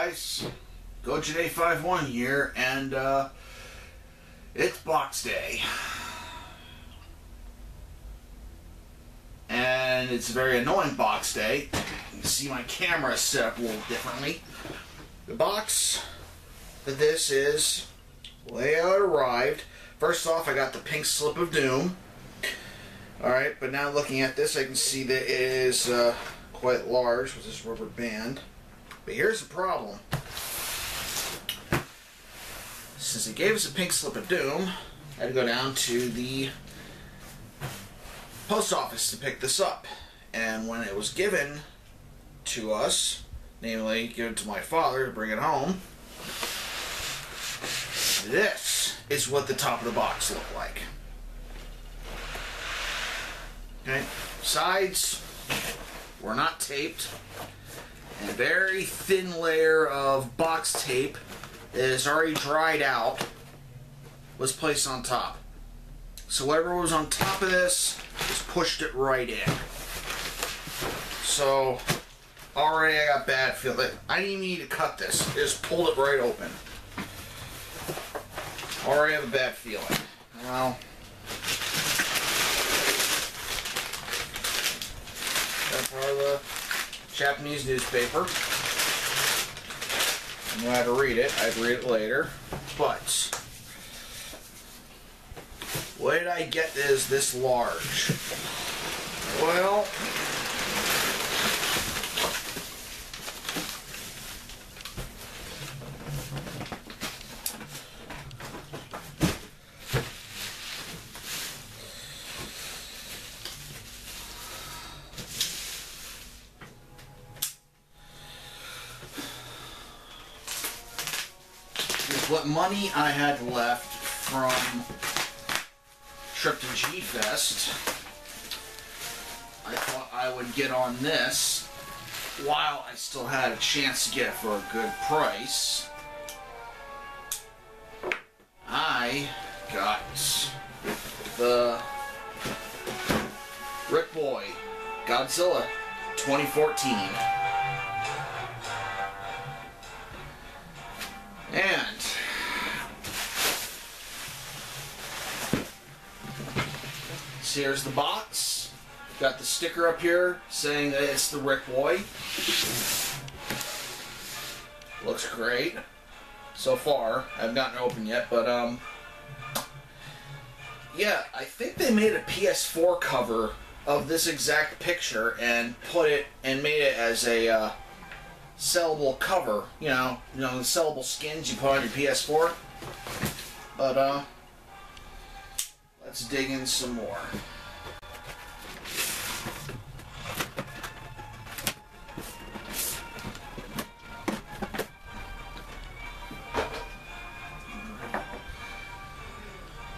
Guys, Godzilla 51 here, and it's box day, and it's a very annoying box day. You can see my camera set up a little differently. The box that this is, layout arrived. First off, I got the pink slip of doom. Alright, but now looking at this, I can see that it is quite large with this rubber band. But here's the problem. Since he gave us a pink slip of doom, I had to go down to the post office to pick this up. And when it was given to us, namely given to my father to bring it home, this is what the top of the box looked like. Okay, sides were not taped. And a very thin layer of box tape that is already dried out was placed on top. So whatever was on top of this just pushed it right in. So already I got bad feeling. I didn't even need to cut this. It just pulled it right open. Already have a bad feeling. Now, that's part of the Japanese newspaper. I knew how to read it. I'd read it later. But why did I get this large? Well, what money I had left from trip to G-Fest, I thought I would get on this while I still had a chance to get it for a good price. I got the Rick Boy Godzilla 2014. And so here's the box. Got the sticker up here saying that it's the Rick Boy. Looks great so far. I haven't gotten it open yet, but yeah, I think they made a PS4 cover of this exact picture and made it as a sellable cover, you know, the sellable skins you put on your PS4. But let's dig in some more.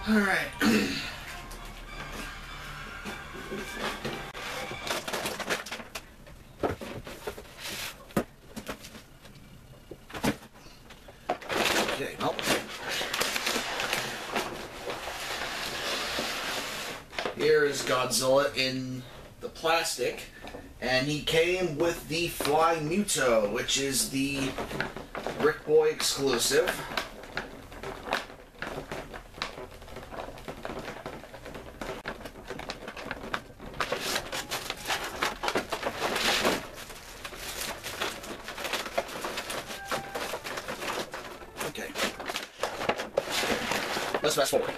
All right. Okay, well, here is Godzilla in the plastic, and he came with the Flying Muto, which is the Rick Boy exclusive. Okay. Let's fast forward.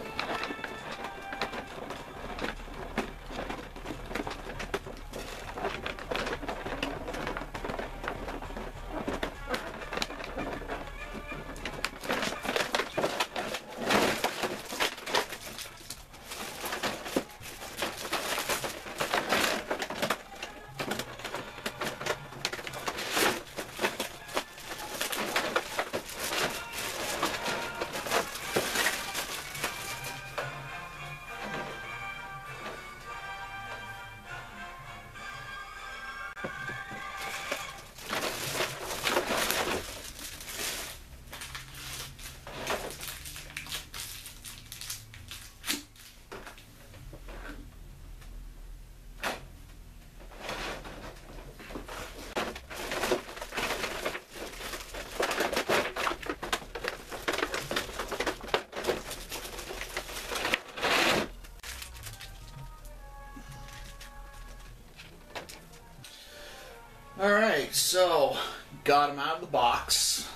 So, got him out of the box,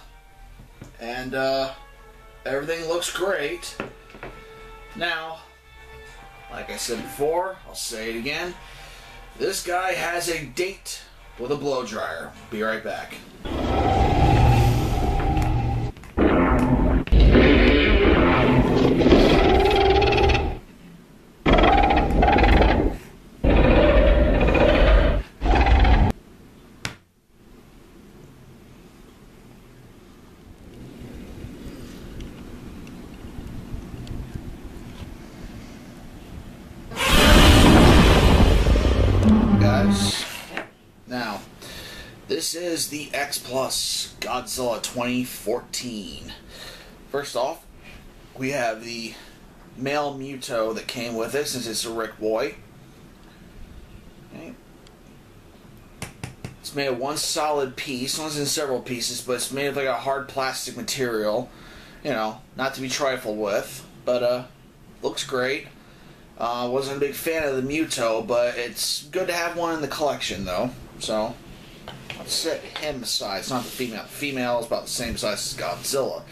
and everything looks great. Now, like I said before, I'll say it again, this guy has a date with a blow dryer. Be right back. Now, this is the X Plus Godzilla 2014. First off, we have the male Muto that came with it, since it's a Rick boy. Okay. It's made of one solid piece. It's in several pieces, but it's made of like a hard plastic material. You know, not to be trifled with, but looks great. Wasn't a big fan of the Muto, but it's good to have one in the collection, though. So, let's set him aside. It's not the female. The female is about the same size as Godzilla.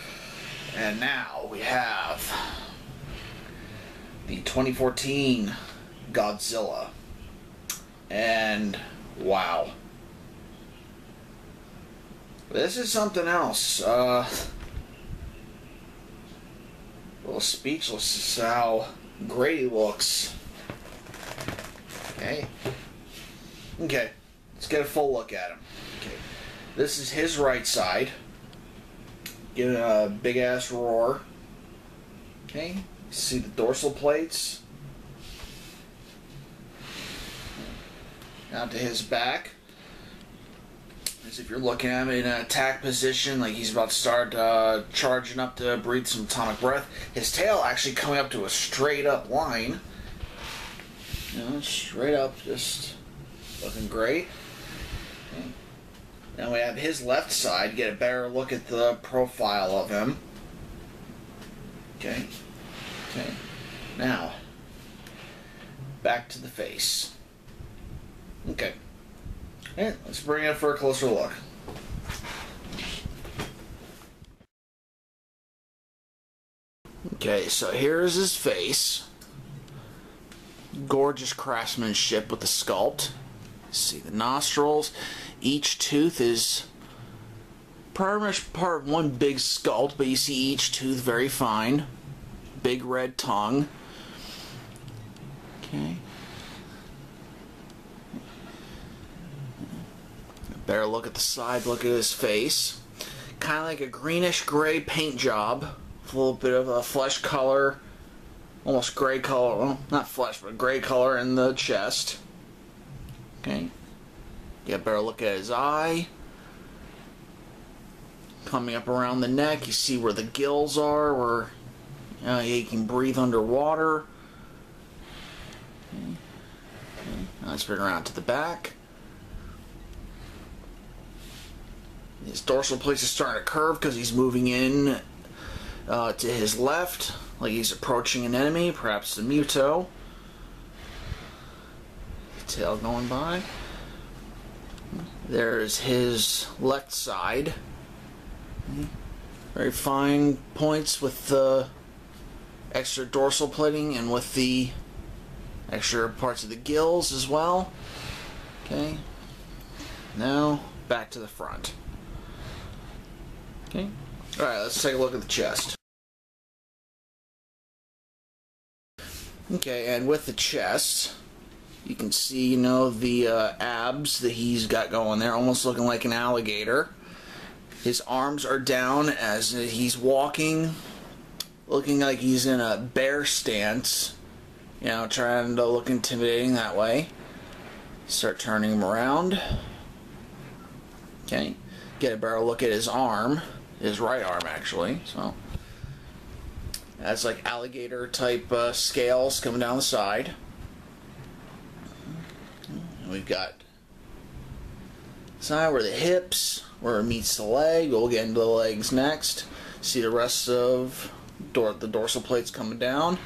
And now we have the 2014 Godzilla. And, wow. This is something else. A little speechless as how great he looks. Okay. Okay. Let's get a full look at him. Okay. This is his right side. Give it a big ass roar. Okay. See the dorsal plates. Out to his back. As if you're looking at him in an attack position, like he's about to start charging up to breathe some atomic breath. His tail actually coming up to a straight up line. You know, straight up, just looking great. Okay. Now we have his left side. Get a better look at the profile of him. Okay. Okay. Now, back to the face. Okay. Okay, let's bring it for a closer look. Okay, so here's his face. Gorgeous craftsmanship with the sculpt. See the nostrils. Each tooth is pretty much part of one big sculpt, but you see each tooth very fine. Big red tongue. Okay. Better look at the side, look at his face. Kind of like a greenish gray paint job. A little bit of a flesh color. Almost gray color. Well, not flesh, but gray color in the chest. Okay. Get a better look at his eye. Coming up around the neck, you see where the gills are, where he can breathe underwater. Okay. Okay. Now let's bring around to the back. His dorsal plates is starting to curve because he's moving in to his left, like he's approaching an enemy, perhaps the Muto. Tail going by. There's his left side. Very fine points with the extra dorsal plating and with the extra parts of the gills as well. Okay. Now back to the front. Okay. Alright, let's take a look at the chest. Okay, and with the chest, you can see, you know, the abs that he's got going there, almost looking like an alligator. His arms are down as he's walking, looking like he's in a bear stance, you know, trying to look intimidating that way. Start turning him around. Okay, get a better look at his arm. His right arm, actually. So that's like alligator type scales coming down the side. And we've got side where the hips, where it meets the leg. We'll get into the legs next. See the rest of the dorsal plates coming down.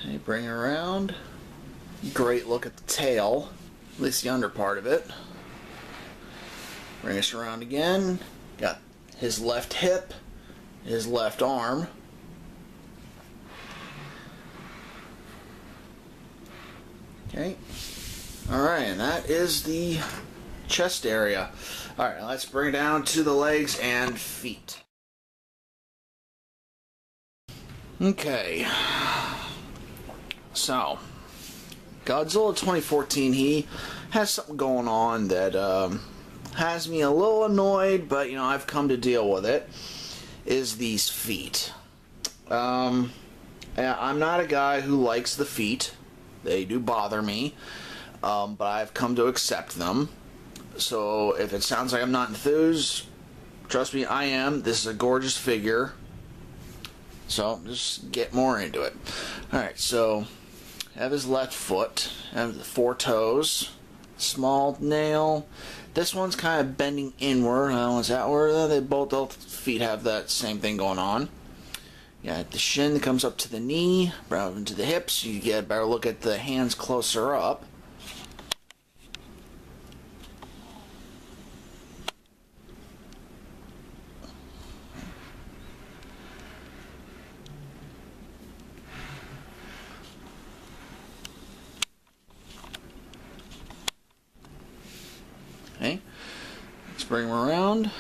And bring it around. Great look at the tail, at least the under part of it. Bring us around again. Got his left hip, his left arm. Okay. Alright, and that is the chest area. Alright, let's bring it down to the legs and feet. Okay. So, Godzilla 2014, he has something going on that has me a little annoyed, but you know, I've come to deal with it, is these feet. I'm not a guy who likes the feet. They do bother me, but I've come to accept them. So if it sounds like I'm not enthused, trust me, I am. This is a gorgeous figure. So just get more into it. Alright, so have his left foot, have the 4 toes, small nail. This one's kind of bending inward. Is that where they both feet have that same thing going on? Yeah, the shin that comes up to the knee, down into the hips. You get a better look at the hands closer up. Okay, let's bring them around.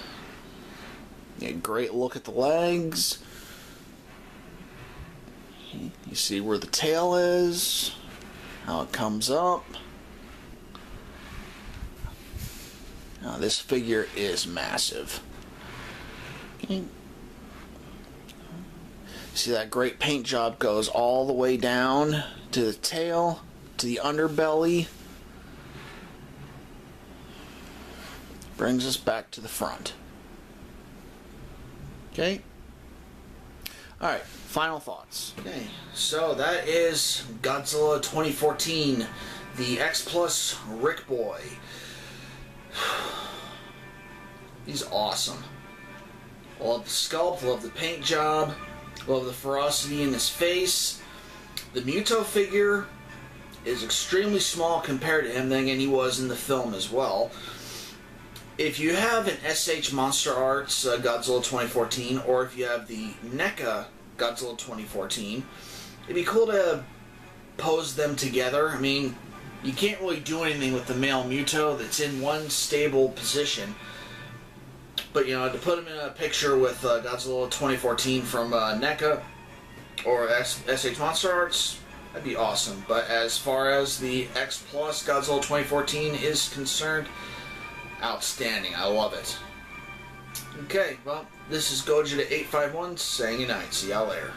Get a great look at the legs. You see where the tail is, how it comes up. Now this figure is massive. Okay. See that great paint job goes all the way down to the tail, to the underbelly. Brings us back to the front. Okay. Alright, final thoughts. Okay, so that is Godzilla 2014, the X Plus Rick Boy. He's awesome. Love the sculpt, love the paint job, love the ferocity in his face. The Muto figure is extremely small compared to him, then again he was in the film as well. If you have an SH Monster Arts Godzilla 2014, or if you have the NECA Godzilla 2014, it'd be cool to pose them together. I mean, you can't really do anything with the male Muto that's in one stable position. But, you know, to put him in a picture with Godzilla 2014 from NECA or SH Monster Arts, that'd be awesome. But as far as the X Plus Godzilla 2014 is concerned, outstanding. I love it. Okay, well, this is Godzilla 851 saying goodnight. See y'all later.